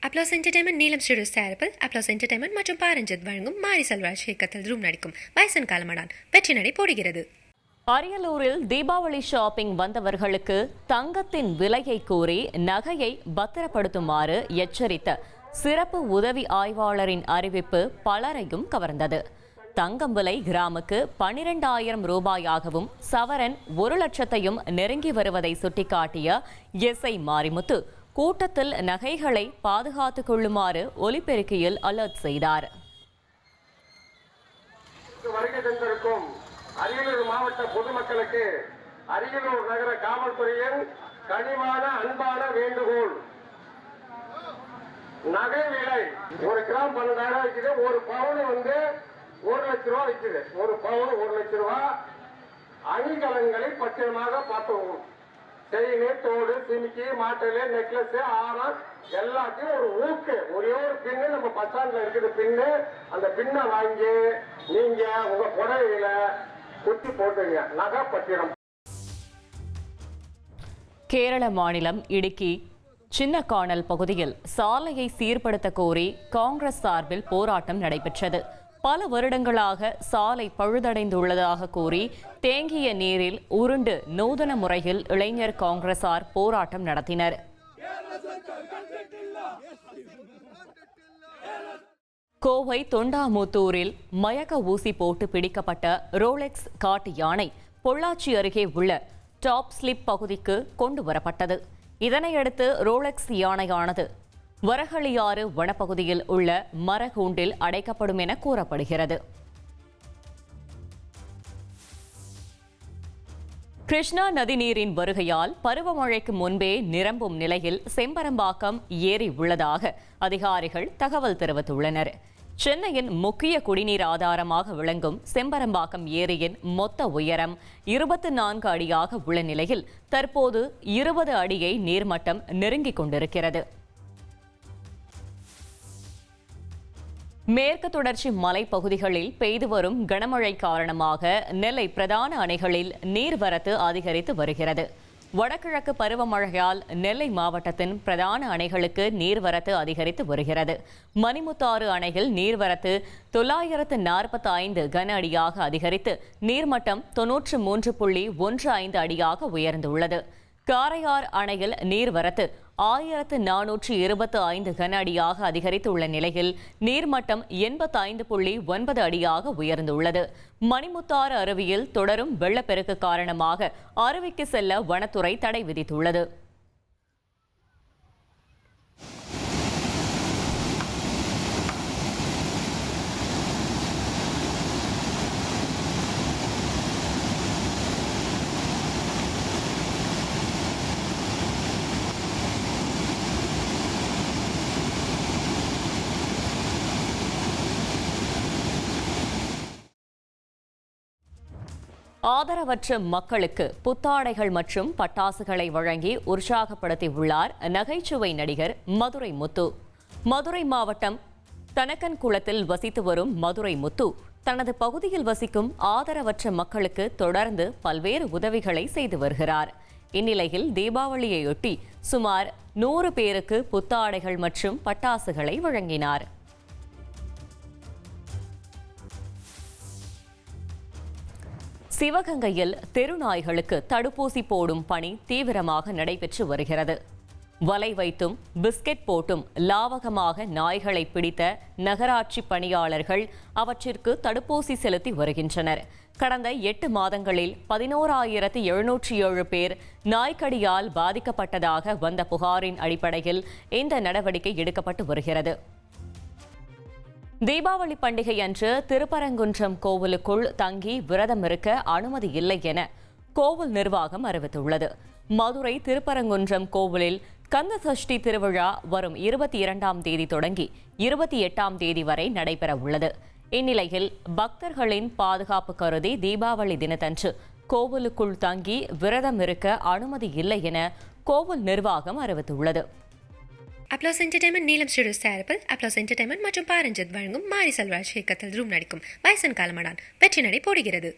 Applause entertainment நீலம் studios தயாரிப்பில் applause entertainment மற்றும் பாரஞ்சித் வழங்கும் மாரி செல்வராஜ் இயக்கத்தில் ரூம் நடிக்கும் வயசன் காலமடான் வெற்றி நடை போடுகிறது. அரியலூரில் தீபாவளி ஷாப்பிங் வந்தவர்களுக்கு தங்கத்தின் விலையை கூறி நகையை பத்திரப்படுத்துமாறு எச்சரித்த சிறப்பு உதவி ஆய்வாளரின் அறிவிப்பு பலரையும் கவர்ந்தது. தங்கம் விலை கிராமுக்கு 12,000 ரூபாயாகவும் சவரன் 1,00,000 நெருங்கி வருவதை சுட்டிக்காட்டிய எஸ்ஐ மாரிமுத்து கூட்டத்தில் நகைகளை பாதுகாத்துக் கொள்ளுமாறு ஒலிபெருக்கியில் அலர்ட் செய்தார். வருகை தந்திருக்கும் அரியலூர் மாவட்ட பொதுமக்களுக்கு அரியலூர் நகர காவல்துறையின் கனிவான அன்பான வேண்டுகோள். நகை விலை 1 கிராம் 12,000 விற்குது. ஒரு பவுன் 1,00,000 ரூபாய் விற்குது. ஒரு பவுன் 1,00,000 ரூபாய். அணிகலன்களை பத்திரமாக பார்த்துவோம். செயினு, தோடு, சிமிக்கி, மாட்டலு, நெக்லஸ், ஆரம் எல்லாத்தையும் ஒரு ஊக்கு, ஒரே ஒரு பின்னு நம்ம பஸ் ஸ்டாண்ட்ல இருக்குது பின்னு, அந்த பின்னை வாங்கி நீங்க உங்க புடவையில குத்தி போட்டுங்க. நகை பத்திரம். கேரள மாநிலம் இடுக்கி சின்னக்கானல் பகுதியில் சாலையை சீர்படுத்த கோரி காங்கிரஸ் சார்பில் போராட்டம் நடைபெற்றது. பல வருடங்களாக சாலை பழுதடைந்துள்ளதாக கூறி தேங்கிய நீரில் உருண்டு நூதன முறையில் இளைஞர் காங்கிரசார் போராட்டம் நடத்தினர். கோவை தொண்டாமுத்தூரில் மயக்க ஊசி போட்டு பிடிக்கப்பட்ட ரோலெக்ஸ் காட்டு யானை பொள்ளாச்சி அருகே உள்ள டாப் ஸ்லிப் பகுதிக்கு கொண்டு வரப்பட்டது. இதனையடுத்து ரோலெக்ஸ் யானையானது வரகளியாறு வனப்பகுதியில் உள்ள மரக்கூண்டில் அடைக்கப்படும் என கூறப்படுகிறது. கிருஷ்ணா நதி நீரின் வருகையால் பருவமழைக்கு முன்பே நிரம்பும் நிலையில் செம்பரம்பாக்கம் ஏரி உள்ளதாக அதிகாரிகள் தகவல் தெரிவித்துள்ளனர். சென்னையின் முக்கிய குடிநீர் ஆதாரமாக விளங்கும் செம்பரம்பாக்கம் ஏரியின் மொத்த உயரம் 24 அடியாக உள்ள நிலையில் தற்போது 20 அடியை நீர்மட்டம் நெருங்கிக் கொண்டிருக்கிறது. மேற்கு தொடர்ச்சி மலைப்பகுதிகளில் பெய்து வரும் கனமழை காரணமாக நெல்லை பிரதான அணைகளில் நீர்வரத்து அதிகரித்து வருகிறது. வடகிழக்கு பருவமழையால் நெல்லை மாவட்டத்தின் பிரதான அணைகளுக்கு நீர்வரத்து அதிகரித்து வருகிறது. மணிமுத்தாறு அணையில் நீர்வரத்து 945 கன அடியாக அதிகரித்து நீர்மட்டம் 93.15 அடியாக உயர்ந்துள்ளது. காரையார் அணையில் நீர்வரத்து 1425 கன அடியாக அதிகரித்துள்ள நிலையில் நீர்மட்டம் 85.9 அடியாக உயர்ந்துள்ளது. மணிமுத்தாறு அருவியில் தொடரும் வெள்ளப்பெருக்கு காரணமாக அருவிக்கு செல்ல வனத்துறை தடை விதித்துள்ளது. ஆதரவற்ற மக்களுக்கு புத்தாடைகள் மற்றும் பட்டாசுகளை வழங்கி உற்சாகப்படுத்தியுள்ளார் நகைச்சுவை நடிகர் மதுரை முத்து. மதுரை மாவட்டம் தனக்கன்குளத்தில் வசித்து வரும் மதுரை முத்து தனது பகுதியில் வசிக்கும் ஆதரவற்ற மக்களுக்கு தொடர்ந்து பல்வேறு உதவிகளை செய்து வருகிறார். இந்நிலையில் தீபாவளியையொட்டி சுமார் 100 பேருக்கு புத்தாடைகள் மற்றும் பட்டாசுகளை வழங்கினார். சிவகங்கையில் தெருநாய்களுக்கு தடுப்பூசி போடும் பணி தீவிரமாக நடைபெற்று வருகிறது. வலை வைத்தும் பிஸ்கெட் போட்டும் லாவகமாக நாய்களை பிடித்த நகராட்சி பணியாளர்கள் அவற்றிற்கு தடுப்பூசி செலுத்தி வருகின்றனர். கடந்த 8 மாதங்களில் 11,707 பேர் நாய்க்கடியால் பாதிக்கப்பட்டதாக வந்த புகாரின் அடிப்படையில் இந்த நடவடிக்கை எடுக்கப்பட்டு வருகிறது. தீபாவளி பண்டிகை அன்று திருப்பரங்குன்றம் கோவிலுக்குள் தங்கி விரதம் இருக்க அனுமதி இல்லை என கோவில் நிர்வாகம் அறிவித்துள்ளது. மதுரை திருப்பரங்குன்றம் கோவிலில் கந்த சஷ்டி திருவிழா வரும் 22ஆம் தேதி தொடங்கி 28ஆம் தேதி வரை நடைபெற உள்ளது. இந்நிலையில் பக்தர்களின் பாதுகாப்பு கருதி தீபாவளி தினத்தன்று கோவிலுக்குள் தங்கி விரதம் இருக்க அனுமதி இல்லை என கோவில் நிர்வாகம் அறிவித்துள்ளது. அப்ளாஸ் என்டர்டைன்மெண்ட் நீலம் ஸ்டுடியோஸ் தயாரிப்பில் அப்ளாஸ் என்டர்டைன்மெண்ட் மற்றும் பாரஞ்சித் வழங்கும் மாரி செல்வராஜ் இயக்கத்தில் ரூம் நடிக்கும் வயசன் காலமடான் வெற்றி நடை போடுகிறது.